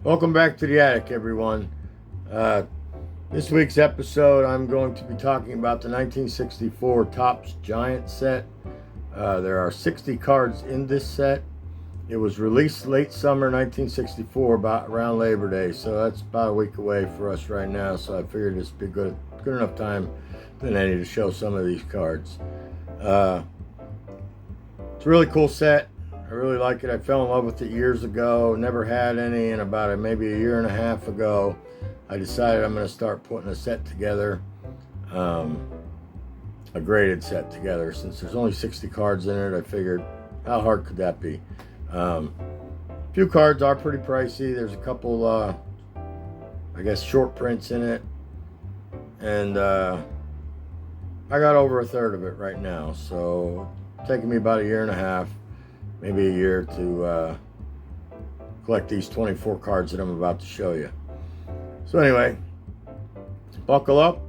Welcome back to the attic, everyone. Uh, this week's episode, I'm going to be talking about the 1964 Topps Giant set. There are 60 cards in this set. It was released late summer 1964, about around Labor Day, so that's about a week away for us right now. So I figured this would be good enough time than any to show some of these cards. It's a really cool set. I really like it. I fell in love with it years ago. Never had any, and about maybe a year and a half ago, I decided I'm going to start putting a set together, a graded set together. Since there's only 60 cards in it, I figured, how hard could that be? A few cards are pretty pricey. There's a couple, I guess, short prints in it, and I got over a third of it right now. So it's taking me about a year and a half, maybe a year to collect these 24 cards that I'm about to show you. So anyway, buckle up.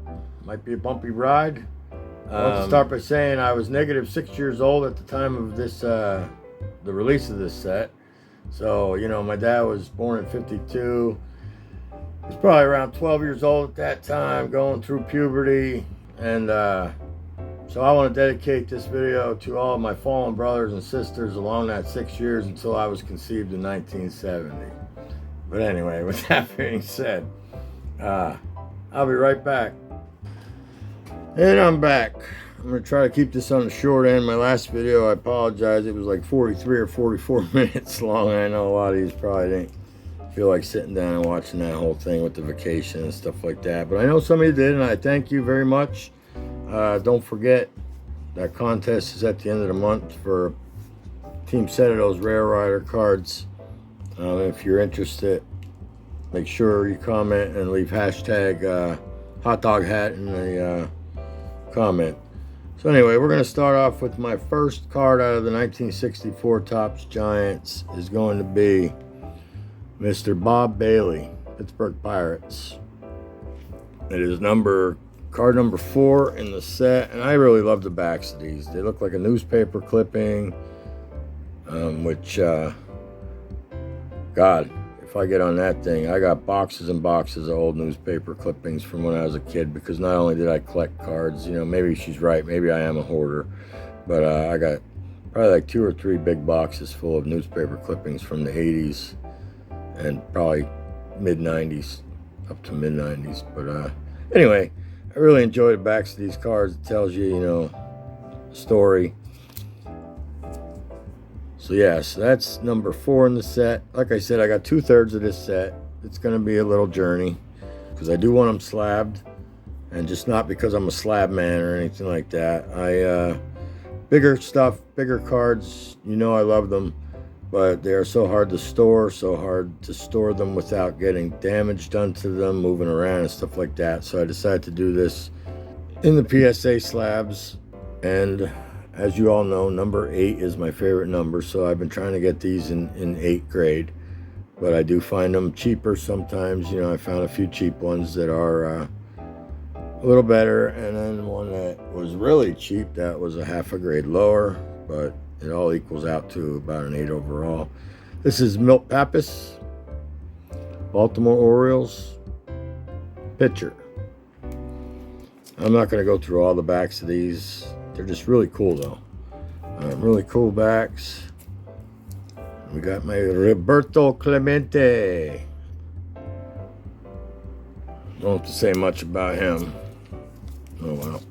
Might be a bumpy ride. Let's start by saying I was negative 6 years old at the time of this, the release of this set. So, you know, my dad was born in 52. He was probably around 12 years old at that time, going through puberty. And so I want to dedicate this video to all of my fallen brothers and sisters along that 6 years until I was conceived in 1970. But anyway, with that being said, I'll be right back. And I'm back. I'm going to try to keep this on the short end. My last video, I apologize, it was like 43 or 44 minutes long. I know a lot of these probably didn't feel like sitting down and watching that whole thing with the vacation and stuff like that. But I know some of you did, and I thank you very much. Don't forget, that contest is at the end of the month for a team set of those Rare Rider cards. If you're interested, make sure you comment and leave hashtag hot dog hat in the comment. So anyway, we're going to start off with my first card out of the 1964 Topps Giants is going to be Mr. Bob Bailey, Pittsburgh Pirates. It is card number 4 in the set, and I really love the backs of these. They look like a newspaper clipping, which, God, if I get on that thing, I got boxes and boxes of old newspaper clippings from when I was a kid, because not only did I collect cards, you know, maybe she's right, maybe I am a hoarder, but I got probably like 2 or 3 big boxes full of newspaper clippings from the 80s and probably mid-90s, up to mid-90s. But anyway, I really enjoy the backs of these cards. It tells you, you know, a story. So yes, that's number 4 in the set. Like I said, I got 2/3 of this set. It's going to be a little journey because I do want them slabbed, and just not because I'm a slab man or anything like that. Bigger stuff, bigger cards, you know I love them, but they are so hard to store them without getting damage done to them, moving around and stuff like that. So I decided to do this in the PSA slabs, and as you all know, number 8 is my favorite number, so I've been trying to get these in 8 grade, but I do find them cheaper sometimes. You know, I found a few cheap ones that are a little better, and then one that was really cheap that was a half a grade lower, but it all equals out to about an 8 overall. This is Milt Pappas, Baltimore Orioles pitcher. I'm not going to go through all the backs of these. They're just really cool, though. Really cool backs. We got my Roberto Clemente. Don't have to say much about him. Oh, well.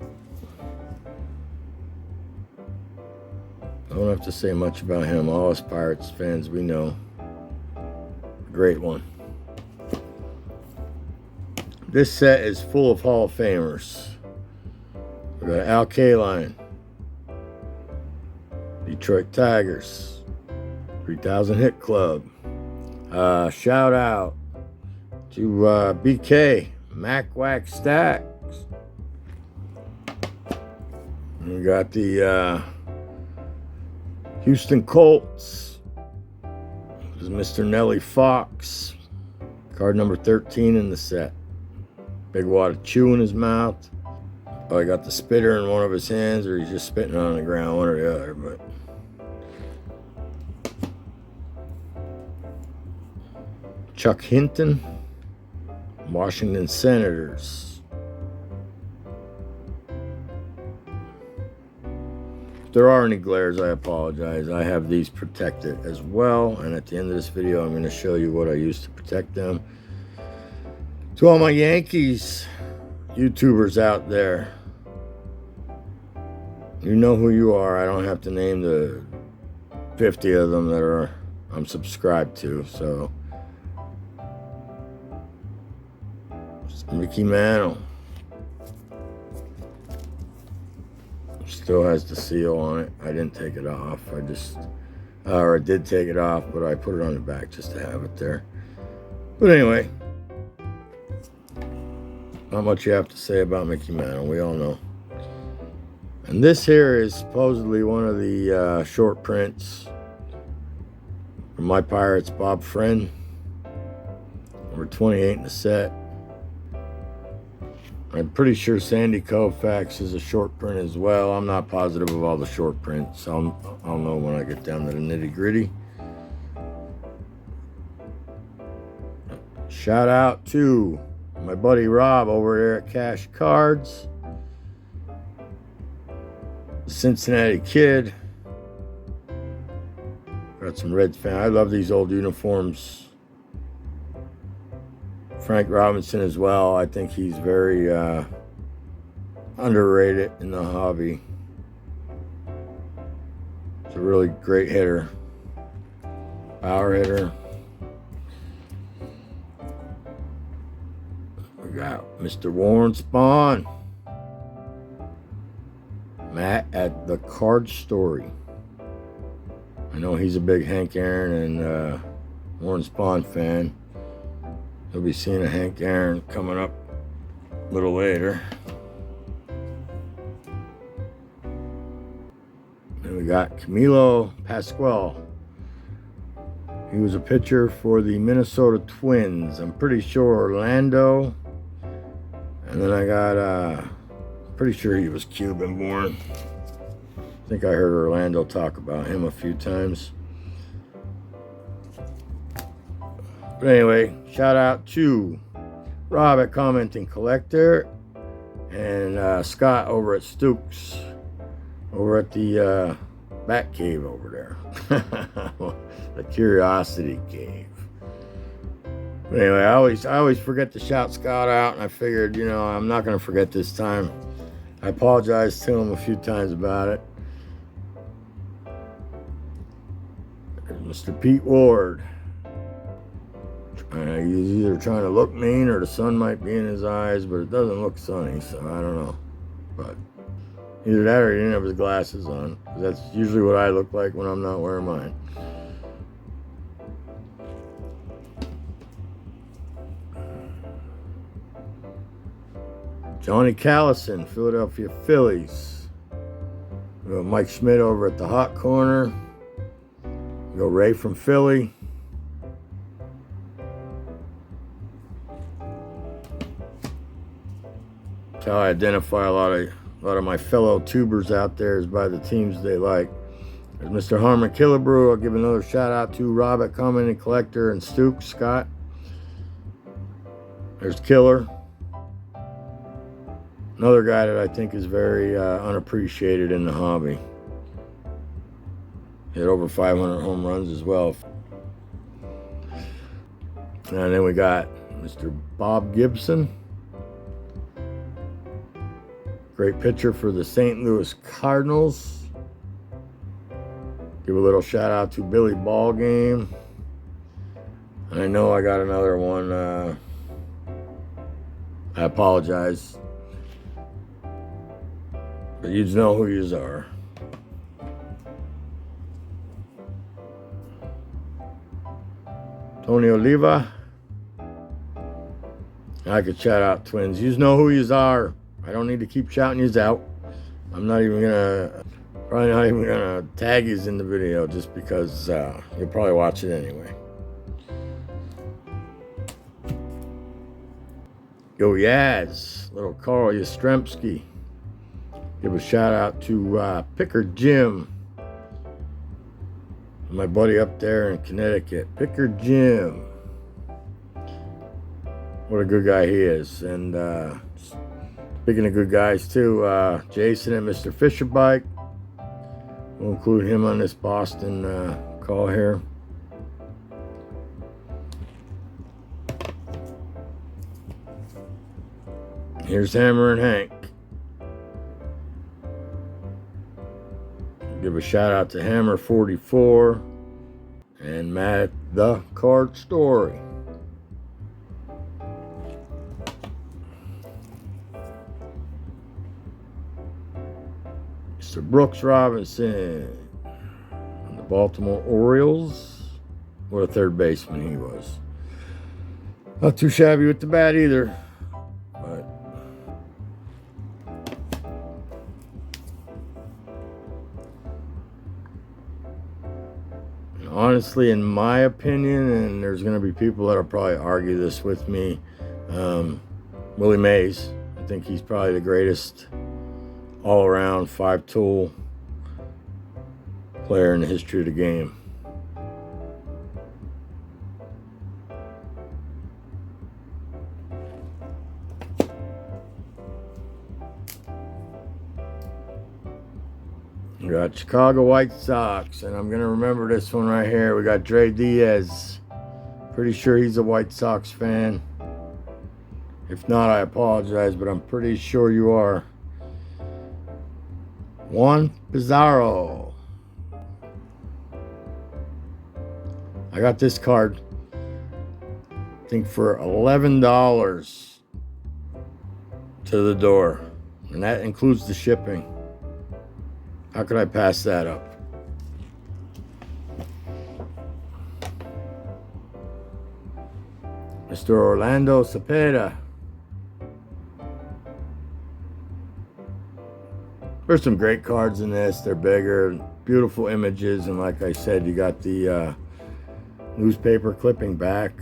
Don't have to say much about him. All us Pirates fans, we know. Great one. This set is full of Hall of Famers. We got Al Kaline, Detroit Tigers, 3000 Hit Club. Shout out to BK, Mac Wack Stacks. We got the Houston Colts. This is Mr. Nellie Fox, card number 13 in the set. Big wad of chew in his mouth. Oh, I got the spitter in one of his hands, or he's just spitting on the ground, one or the other. But Chuck Hinton, Washington Senators. If there are any glares, I apologize. I have these protected as well, and at the end of this video, I'm going to show you what I use to protect them. To all my Yankees YouTubers out there, you know who you are. I don't have to name the 50 of them that I'm subscribed to. So, Mickey Mantle still has the seal on it. I didn't take it off. I did take it off, but I put it on the back just to have it there. But anyway, not much you have to say about Mickey Mantle. We all know. And this here is supposedly one of the short prints from my Pirates, Bob Friend. Number 28 in the set. I'm pretty sure Sandy Koufax is a short print as well. I'm not positive of all the short prints. I'll know when I get down to the nitty gritty. Shout out to my buddy Rob over there at Cash Cards. Cincinnati Kid. Got some Reds fan. I love these old uniforms. Frank Robinson as well. I think he's very underrated in the hobby. He's a really great hitter. Power hitter. We got Mr. Warren Spahn. Matt at the Card Story. I know he's a big Hank Aaron and Warren Spahn fan. He'll be seeing a Hank Aaron coming up a little later. Then we got Camilo Pascual. He was a pitcher for the Minnesota Twins. I'm pretty sure Orlando. And then I got pretty sure he was Cuban born. I think I heard Orlando talk about him a few times. But anyway, shout out to Rob at Commenting Collector and Scott over at Stooks, over at the Bat Cave over there. The Curiosity Cave. But anyway, I always forget to shout Scott out, and I figured, you know, I'm not going to forget this time. I apologized to him a few times about it. Mr. Pete Ward. He's either trying to look mean or the sun might be in his eyes, but it doesn't look sunny, so I don't know. But either that or he didn't have his glasses on. That's usually what I look like when I'm not wearing mine. Johnny Callison, Philadelphia Phillies. We got Mike Schmidt over at the hot corner. We go Ray from Philly. That's how I identify a lot of my fellow tubers out there is by the teams they like. There's Mr. Harmon Killebrew. I'll give another shout out to Rob at Commenting Collector and Stooks, Scott. There's Killer. Another guy that I think is very unappreciated in the hobby. Hit over 500 home runs as well. And then we got Mr. Bob Gibson. Great pitcher for the St. Louis Cardinals. Give a little shout out to Billy Ballgame. And I know I got another one. I apologize. But you know who you are. Tony Oliva. I could shout out Twins. You know who you are. I don't need to keep shouting yous out. I'm not even probably not even gonna tag yous in the video just because you'll probably watch it anyway. Go Yaz, little Carl Yastrzemski. Give a shout out to Picker Jim, my buddy up there in Connecticut. Picker Jim. what a good guy he is. And speaking of good guys too, Jason and Mr. Fisher Bike, we'll include him on this Boston call here. Here's Hammer and Hank. Give a shout out to Hammer 44 and Matt the Card Story. Mr. Brooks Robinson, the Baltimore Orioles. What a third baseman he was. Not too shabby with the bat either. But honestly, in my opinion, and there's going to be people that'll probably argue this with me, Willie Mays. I think he's probably the greatest all-around five-tool player in the history of the game. We got Chicago White Sox, and I'm going to remember this one right here. We got Dre Diaz. Pretty sure he's a White Sox fan. If not, I apologize, but I'm pretty sure you are. Juan Pizarro. I got this card, I think, for $11 to the door, and that includes the shipping. How could I pass that up? Mr. Orlando Cepeda. There's some great cards in this. They're bigger, beautiful images, and like I said, you got the newspaper clipping back.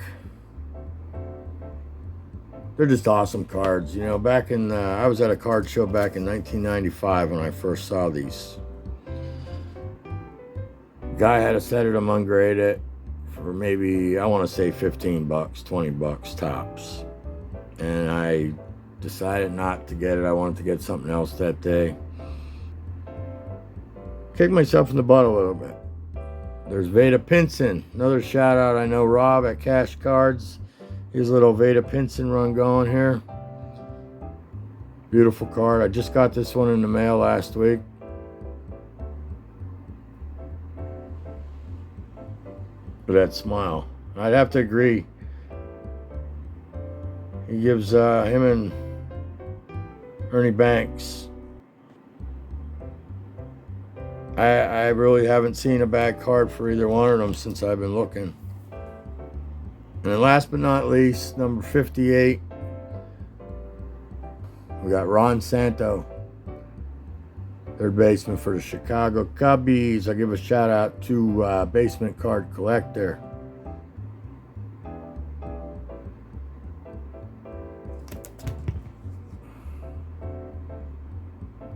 They're just awesome cards. You know, back in, I was at a card show back in 1995 when I first saw these. Guy had a set of them ungraded for maybe, I want to say $15, $20 tops. And I decided not to get it. I wanted to get something else that day. Kicked myself in the butt a little bit. There's Veda Pinson. Another shout out. I know Rob at Cash Cards. His little Veda Pinson run going here. Beautiful card. I just got this one in the mail last week. Look at that smile. I'd have to agree. He gives him and Ernie Banks. I really haven't seen a bad card for either one of them since I've been looking. And then last but not least, number 58, we got Ron Santo, third baseman for the Chicago Cubbies. I'll give a shout out to Basement Card Collector.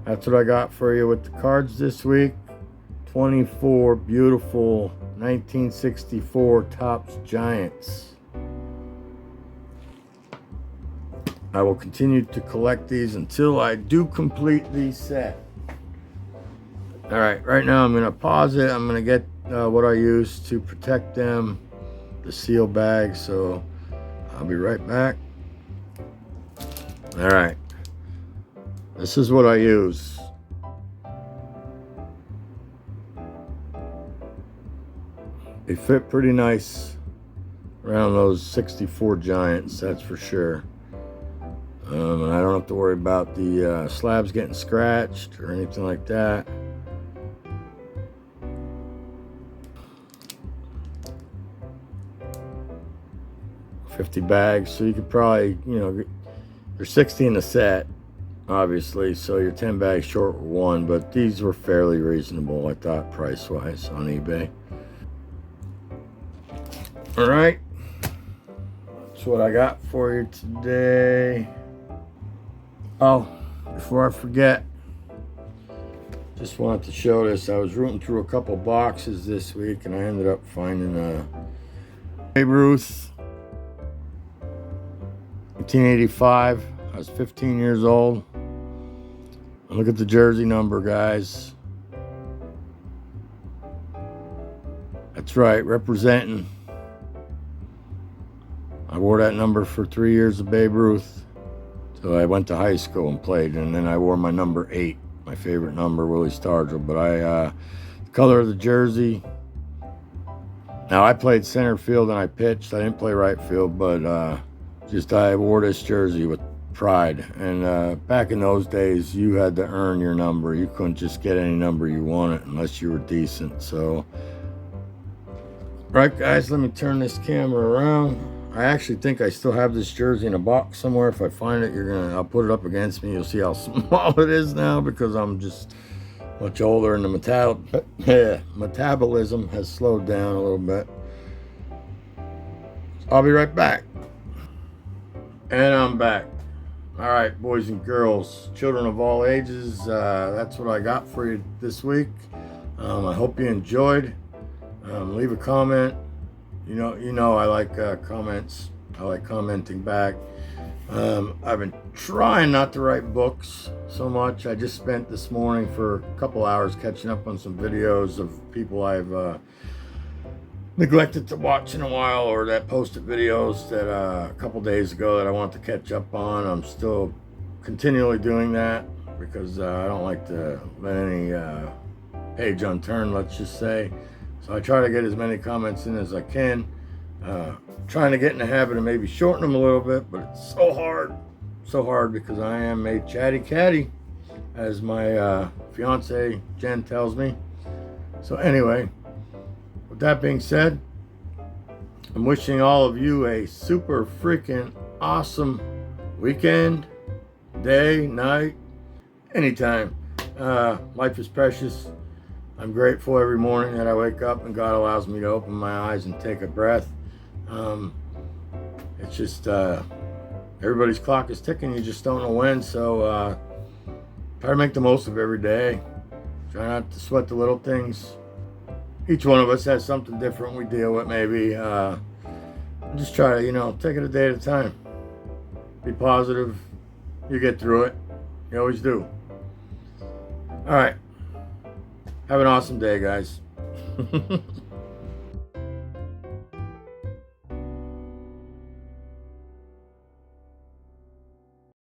That's what I got for you with the cards this week. 24 beautiful 1964 Topps Giants. I will continue to collect these until I do complete the set. All right now I'm going to pause it. I'm going to get what I use to protect them, the seal bag. So I'll be right back. All right. This is what I use. They fit pretty nice around those 64 Giants, that's for sure. And I don't have to worry about the slabs getting scratched or anything like that. $50 bags, so you could probably, you know, there's 60 in the set, obviously, so you're 10 bags short with one, but these were fairly reasonable, I thought, price-wise on eBay. All right, that's what I got for you today. Oh, before I forget, just wanted to show this. I was rooting through a couple boxes this week, and I ended up finding a Babe Ruth 1985. I was 15 years old. Look at the jersey number, guys. That's right, representing. I wore that number for 3 years of Babe Ruth. So I went to high school and played, and then I wore my number 8, my favorite number, Willie Stargell. But the color of the jersey. Now I played center field and I pitched. I didn't play right field, but I wore this jersey with pride. And back in those days, you had to earn your number. You couldn't just get any number you wanted unless you were decent. So, right, guys, let me turn this camera around. I actually think I still have this jersey in a box somewhere. If I find it, I'll put it up against me. You'll see how small it is now because I'm just much older and the metabolism has slowed down a little bit. I'll be right back. And I'm back. All right, boys and girls, children of all ages, that's what I got for you this week. I hope you enjoyed. Leave a comment. You know I like comments. I like commenting back. I've been trying not to write books so much. I just spent this morning for a couple hours catching up on some videos of people I've neglected to watch in a while, or that posted videos that a couple days ago that I want to catch up on. I'm still continually doing that because I don't like to let any page unturned, let's just say. So I try to get as many comments in as I can. Trying to get in the habit of maybe shorten them a little bit, but it's so hard because I am a chatty catty, as my fiance Jen tells me. So anyway, with that being said, I'm wishing all of you a super freaking awesome weekend, day, night, anytime. Life is precious. I'm grateful every morning that I wake up and God allows me to open my eyes and take a breath. It's just everybody's clock is ticking. You just don't know when. So try to make the most of every day. Try not to sweat the little things. Each one of us has something different we deal with, maybe. Just try to, take it a day at a time. Be positive. You get through it. You always do. All right. Have an awesome day, guys.